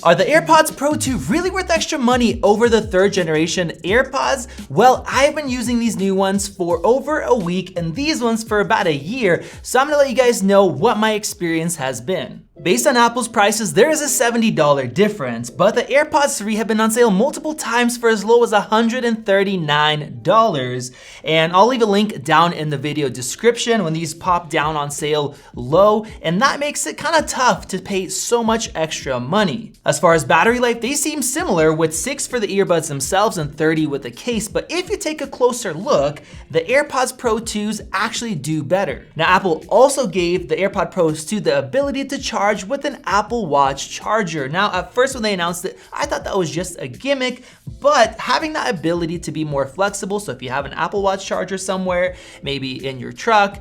Are the AirPods Pro 2 really worth extra money over the third generation AirPods? Well, I've been using these new ones for over a week and these ones for about a year, so I'm gonna let you guys know what my experience has been. Based on Apple's prices, there is a $70 difference, but the AirPods 3 have been on sale multiple times for as low as $139. And I'll leave a link down in the video description when these pop down on sale low, and that makes it kind of tough to pay so much extra money. As far as battery life, they seem similar with 6 for the earbuds themselves and 30 with the case, but if you take a closer look, the AirPods Pro 2s actually do better. Now, Apple also gave the AirPod Pros 2 the ability to charge with an Apple Watch charger. Now, at first when they announced it, I thought that was just a gimmick, but having that ability to be more flexible, so if you have an Apple Watch charger somewhere, maybe in your truck,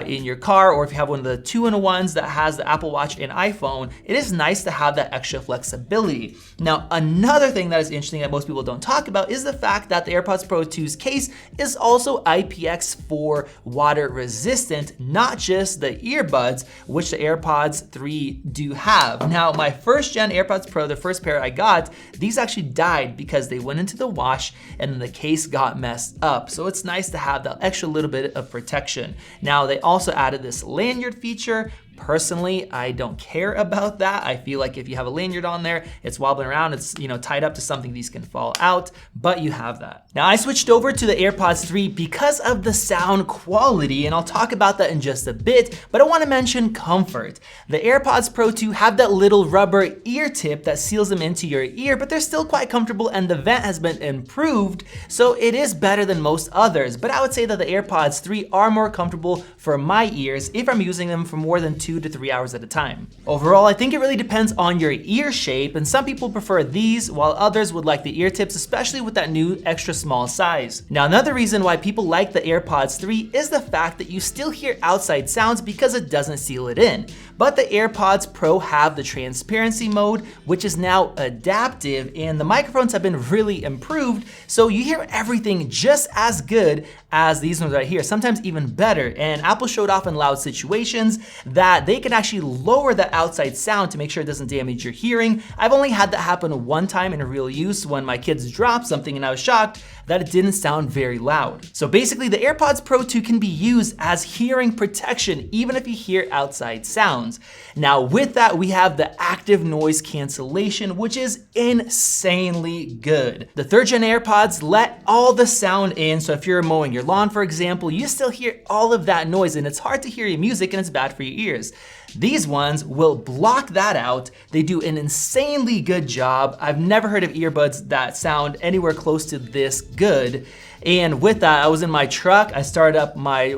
in your car, or if you have one of the 2-in-1s that has the Apple Watch and iPhone, it is nice to have that extra flexibility. Now, another thing that is interesting that most people don't talk about is the fact that the AirPods Pro 2's case is also IPX4 water resistant, not just the earbuds, which the AirPods 3 do have. Now, my first gen AirPods Pro, the first pair I got, these actually died because they went into the wash and then the case got messed up. So it's nice to have that extra little bit of protection. Now, they also added this lanyard feature. Personally, I don't care about that. I feel like if you have a lanyard on there, it's wobbling around, it's tied up to something, these can fall out, but you have that. Now, I switched over to the AirPods 3 because of the sound quality, and I'll talk about that in just a bit, but I wanna mention comfort. The AirPods Pro 2 have that little rubber ear tip that seals them into your ear, but they're still quite comfortable and the vent has been improved, so it is better than most others. But I would say that the AirPods 3 are more comfortable for my ears if I'm using them for more than 2 to 3 hours at a time. Overall, I think it really depends on your ear shape, and some people prefer these while others would like the ear tips, especially with that new extra small size. Now, another reason why people like the AirPods 3 is the fact that you still hear outside sounds because it doesn't seal it in. But the AirPods Pro have the transparency mode, which is now adaptive, and the microphones have been really improved, so you hear everything just as good as these ones right here, sometimes even better. And Apple showed off in loud situations that they can actually lower the outside sound to make sure it doesn't damage your hearing. I've only had that happen one time in real use when my kids dropped something and I was shocked that it didn't sound very loud. So basically, the AirPods Pro 2 can be used as hearing protection even if you hear outside sounds. Now, with that, we have the active noise cancellation, which is insanely good. The third gen AirPods let all the sound in, so if you're mowing your lawn, for example, you still hear all of that noise and it's hard to hear your music and it's bad for your ears. These ones will block that out. They do an insanely good job. I've never heard of earbuds that sound anywhere close to this good. And with that, I was in my truck. I started up my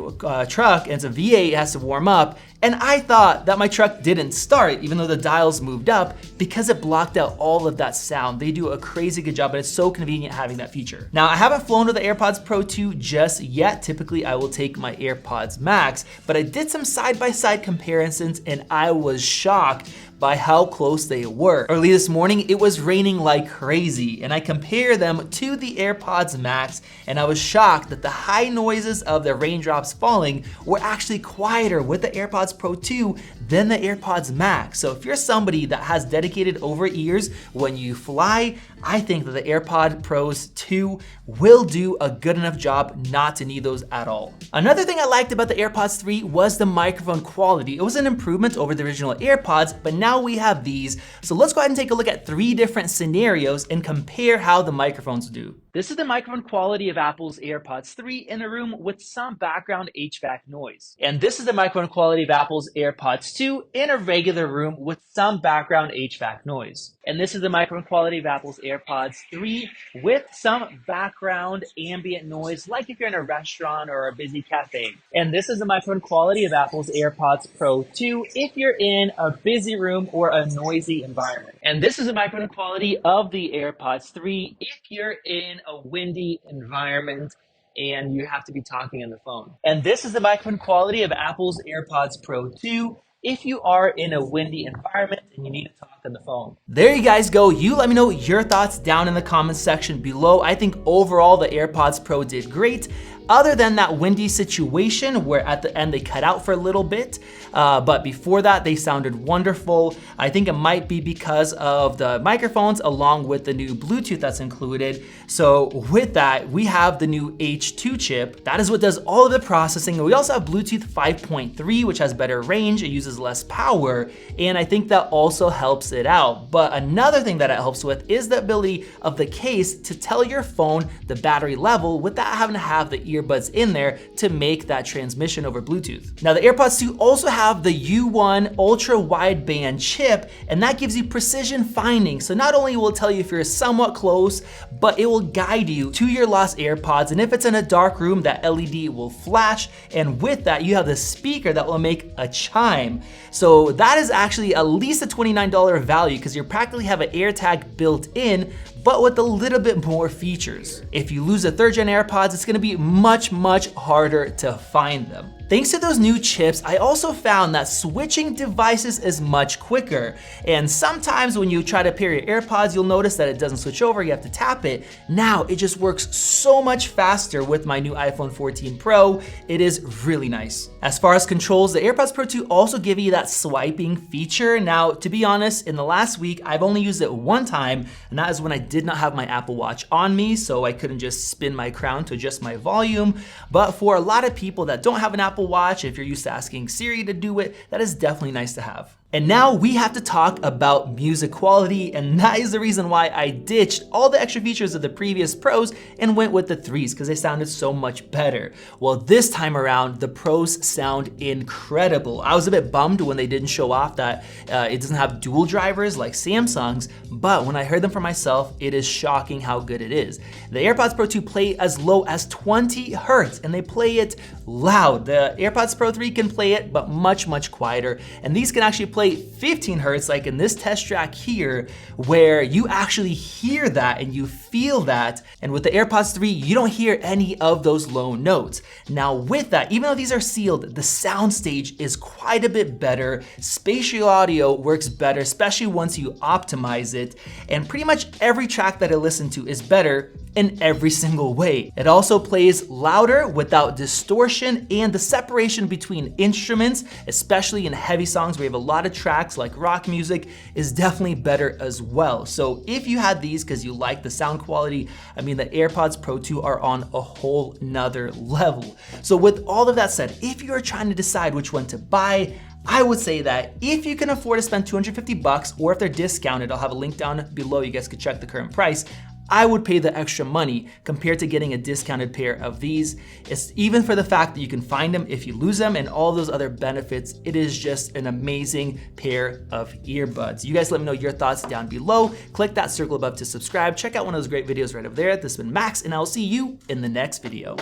truck and it's a V8, it has to warm up. And I thought that my truck didn't start even though the dials moved up because it blocked out all of that sound. They do a crazy good job, but it's so convenient having that feature. Now, I haven't flown with the AirPods Pro 2 just yet. Typically, I will take my AirPods Max, but I did some side-by-side comparisons and I was shocked by how close they were. Early this morning, it was raining like crazy, and I compared them to the AirPods Max, and I was shocked that the high noises of the raindrops falling were actually quieter with the AirPods Pro 2 than the AirPods Max. So if you're somebody that has dedicated over ears when you fly, I think that the AirPod Pros 2 will do a good enough job not to need those at all. Another thing I liked about the AirPods 3 was the microphone quality. It was an improvement over the original AirPods, but now we have these. So let's go ahead and take a look at 3 different scenarios and compare how the microphones do. This is the microphone quality of Apple's AirPods 3 in a room with some background HVAC noise. And this is the microphone quality of Apple's AirPods 2 in a regular room with some background HVAC noise. And this is the microphone quality of Apple's AirPods 3 with some background ambient noise, like if you're in a restaurant or a busy cafe. And this is the microphone quality of Apple's AirPods Pro 2 if you're in a busy room or a noisy environment. And this is the microphone quality of the AirPods 3 if you're in a windy environment and you have to be talking on the phone. And this is the microphone quality of Apple's AirPods Pro 2 if you are in a windy environment and you need to talk than the phone. There you guys go. You let me know your thoughts down in the comments section below. I think overall the AirPods Pro did great. Other than that windy situation where at the end they cut out for a little bit, but before that they sounded wonderful. I think it might be because of the microphones along with the new Bluetooth that's included. So with that, we have the new H2 chip. That is what does all of the processing. We also have Bluetooth 5.3, which has better range. It uses less power, and I think that also helps it out. But another thing that it helps with is the ability of the case to tell your phone the battery level without having to have the earbuds in there to make that transmission over Bluetooth. Now the AirPods 2 also have the U1 ultra wideband chip, and that gives you precision finding. So not only will it tell you if you're somewhat close, but it will guide you to your lost AirPods. And if it's in a dark room, that LED will flash. And with that, you have the speaker that will make a chime. So that is actually at least a $29 value because you practically have an AirTag built in, but with a little bit more features. If you lose a 3rd gen AirPods, it's gonna be much harder to find them. Thanks to those new chips, I also found that switching devices is much quicker. And sometimes when you try to pair your AirPods, you'll notice that it doesn't switch over, you have to tap it. Now it just works so much faster with my new iPhone 14 Pro. It is really nice. As far as controls, the AirPods Pro 2 also give you that swiping feature. Now, to be honest, in the last week, I've only used it one time, and that is when I did not have my Apple Watch on me, so I couldn't just spin my crown to adjust my volume. But for a lot of people that don't have an Apple Watch, if you're used to asking Siri to do it, that is definitely nice to have. And now we have to talk about music quality, and that is the reason why I ditched all the extra features of the previous Pros and went with the 3s because they sounded so much better. Well, this time around, the Pros sound incredible. I was a bit bummed when they didn't show off that it doesn't have dual drivers like Samsung's, but when I heard them for myself, it is shocking how good it is. The AirPods Pro 2 play as low as 20 Hertz, and they play it loud. The AirPods Pro 3 can play it, but much quieter, and these can actually play 15 Hertz, like in this test track here, where you actually hear that and you feel that. And with the AirPods 3, you don't hear any of those low notes. Now with that, even though these are sealed, the soundstage is quite a bit better. Spatial audio works better, especially once you optimize it. And pretty much every track that I listen to is better in every single way. It also plays louder without distortion, and the separation between instruments, especially in heavy songs where you have a lot of tracks like rock music, is definitely better as well. So if you had these because you like the sound quality, I mean the AirPods Pro 2 are on a whole nother level. So with all of that said, if you're trying to decide which one to buy, I would say that if you can afford to spend $250, or if they're discounted, I'll have a link down below, you guys could check the current price, I would pay the extra money compared to getting a discounted pair of these. It's even for the fact that you can find them if you lose them and all those other benefits. It is just an amazing pair of earbuds. You guys let me know your thoughts down below. Click that circle above to subscribe. Check out one of those great videos right over there. This has been Max, and I'll see you in the next video.